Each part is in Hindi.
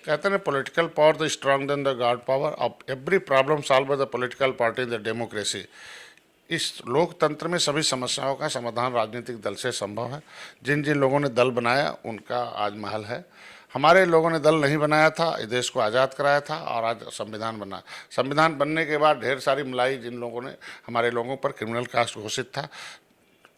कहते हैं political power the strong then the god power, of every problem solve by the political party in the democracy. इस लोकतंत्र में सभी समस्याओं का समाधान राजनीतिक दल से संभव है। जिन जिन लोगों ने दल बनाया उनका आज महल है। हमारे लोगों ने दल नहीं बनाया था, इस देश को आज़ाद कराया था और आज संविधान बना। संविधान बनने के बाद ढेर सारी मलाई जिन लोगों ने हमारे लोगों पर क्रिमिनल कास्ट घोषित था,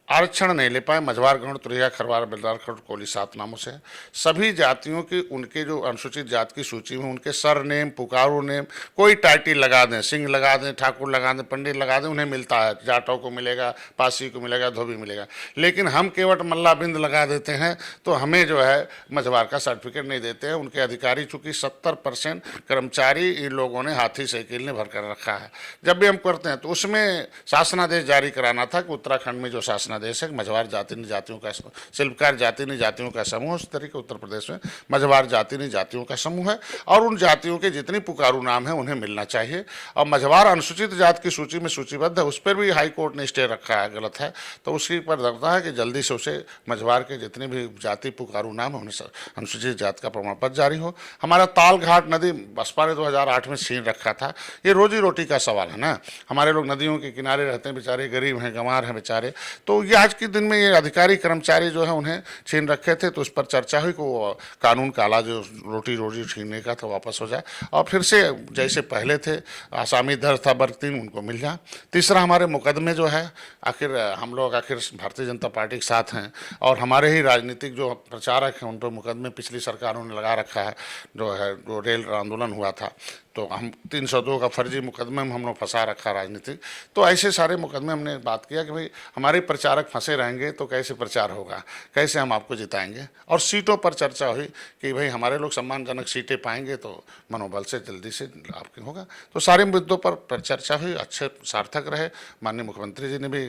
आरक्षण नहीं ले पाए, मझवार गण तुरैया खरवार बेलदार खड़ कोली 7 नामों से सभी जातियों की उनके जो अनुसूचित जाति की सूची में उनके सर नेम, पुकारू नेम, कोई टाइटल लगा दें, सिंह लगा दें, ठाकुर लगा दें, पंडित लगा दें, उन्हें मिलता है। जाटों को मिलेगा, पासी को मिलेगा, धोबी मिलेगा। लेकिन हम केवट मल्ला बिंद लगा देते हैं तो हमें जो है मझवार का सर्टिफिकेट नहीं देते हैं। उनके अधिकारी चूँकि 70% कर्मचारी इन लोगों ने हाथी साइकिल ने भर कर रखा है। जब भी हम करते हैं तो उसमें शासनादेश जारी कराना था कि उत्तराखंड में जो शासनादेश है मझवार जाति जातियों का, शिल्पकार जाति जातियों का समूह, उस तरीके उत्तर प्रदेश में मझवार जाति जातियों का समूह है और उन जातियों के जितनी पुकारू नाम है उन्हें मिलना चाहिए। और मझवार अनुसूचित जाति की सूची में सूचीबद्ध है, उस पर भी हाई कोर्ट ने स्टे रखा है, गलत है। तो उसकी पर लगता है कि जल्दी से उसे मझवार के जितने भी जाति पुकारू नाम है उन्हें अनुसूचित जाति का प्रमाण पत्र जारी हो। हमारा तालघाट नदी बसपा ने 2008 में छीन रखा था। ये रोजी रोटी का सवाल है ना। हमारे लोग नदियों के किनारे रहते हैं, बेचारे गरीब हैं, गंवार हैं बेचारे। तो ये आज के दिन में ये अधिकारी कर्मचारी जो है उन्हें छीन रखे थे, तो उस पर चर्चा हुई कि वो कानून काला जो रोजी छीनने का था वापस हो जाए और फिर से जैसे पहले थे आसामी दर था बरतीन उनको मिल जाए। तीसरा, हमारे मुकदमे जो है आखिर हम लोग आखिर भारतीय जनता पार्टी के साथ हैं और हमारे ही राजनीतिक जो प्रचारक हैं उन पर मुकदमे पिछली सरकारों ने लगा रखा है। जो रेल आंदोलन हुआ था तो हम 302 का फर्जी मुकदमे में हम लोग फंसा रखा राजनीतिक। तो ऐसे सारे मुकदमे हमने बात किया कि भाई हमारे प्रचारक फंसे रहेंगे तो कैसे प्रचार होगा, कैसे हम आपको जिताएंगे। और सीटों पर चर्चा हुई कि भाई हमारे लोग सम्मानजनक सीटें पाएंगे तो मनोबल से जल्दी से आपके होगा। तो सारे मुद्दों पर चर्चा हुई, अच्छे सार्थक रहे। माननीय मुख्यमंत्री जी ने भी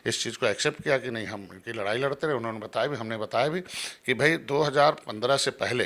इस चीज़ को एक्सेप्ट किया कि नहीं हम इनकी लड़ाई लड़ते रहे। उन्होंने बताया भी, हमने बताया भी कि भाई 2015 से पहले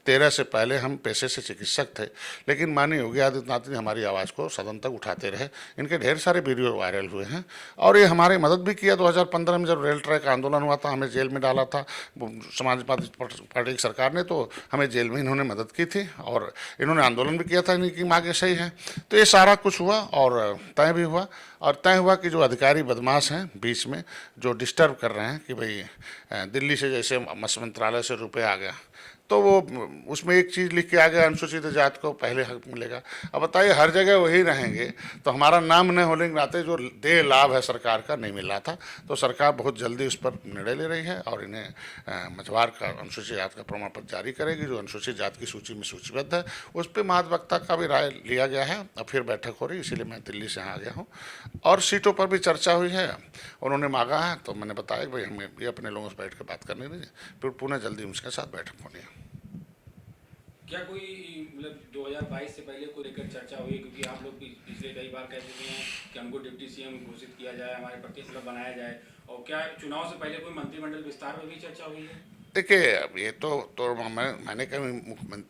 13 से पहले हम पेशे से चिकित्सक थे, लेकिन माननीय योगी आदित्यनाथ ने हमारी आवाज़ को सदन तक उठाते रहे। इनके ढेर सारे वीडियो वायरल हुए हैं और ये हमारी मदद भी किया। 2015 में जब रेल ट्रैक आंदोलन हुआ था, हमें जेल में डाला था समाजवादी पार्टी की सरकार ने, तो हमें जेल में इन्होंने मदद की थी और इन्होंने आंदोलन भी किया था इनकी मांगें सही हैं। तो ये सारा कुछ हुआ और तय भी हुआ। और तय हुआ कि जो अधिकारी बदमाश हैं बीच में जो डिस्टर्ब कर रहे हैं कि भाई दिल्ली से जैसे मत्स्य मंत्रालय से रुपये आ गया तो वो उसमें एक चीज़ लिख के आ गया अनुसूचित जाति को पहले हक मिलेगा। अब बताइए हर जगह वही रहेंगे तो हमारा नाम न होने के नाते जो देय लाभ है सरकार का नहीं मिल रहा था। तो सरकार बहुत जल्दी उस पर निर्णय ले रही है और इन्हें मझवार का अनुसूचित जाति का प्रमाण पत्र जारी करेगी जो अनुसूचित जाति की सूची में सूचीबद्ध है। उस पर महाधिवक्ता का भी राय लिया गया है। अब फिर बैठक हो रही, इसीलिए मैं दिल्ली से यहाँ आ गया हूँ। और सीटों पर भी चर्चा हुई है, उन्होंने मांगा है तो मैंने बताया भाई हमें भी अपने लोगों से बैठ कर बात करनी नहीं, फिर पुनः जल्दी उनके साथ बैठक होनी है। क्या कोई मतलब 2022 से पहले को लेकर चर्चा हुई, क्योंकि आप लोग पिछले कई बार कह चुके हैं कि हमको डिप्टी सीएम घोषित किया जाए, हमारे प्रत्यक्ष बनाया जाए, और क्या चुनाव से पहले कोई मंत्रिमंडल विस्तार में भी चर्चा हुई है? देखिए अब ये तो मैंने कभी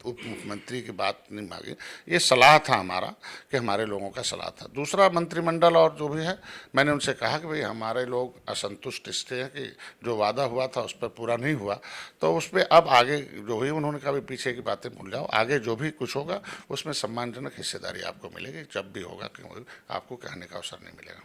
उप मुख्यमंत्री की बात नहीं मांगी, ये सलाह था हमारा कि हमारे लोगों का सलाह था। दूसरा, मंत्रिमंडल और जो भी है मैंने उनसे कहा कि भाई हमारे लोग असंतुष्ट इससे हैं कि जो वादा हुआ था उस पर पूरा नहीं हुआ। तो उस पर अब आगे जो हुई उन्होंने कहा पीछे की बातें भूल जाओ, आगे जो भी कुछ होगा उसमें सम्मानजनक हिस्सेदारी आपको मिलेगी। जब भी होगा कि आपको कहने का अवसर नहीं मिलेगा।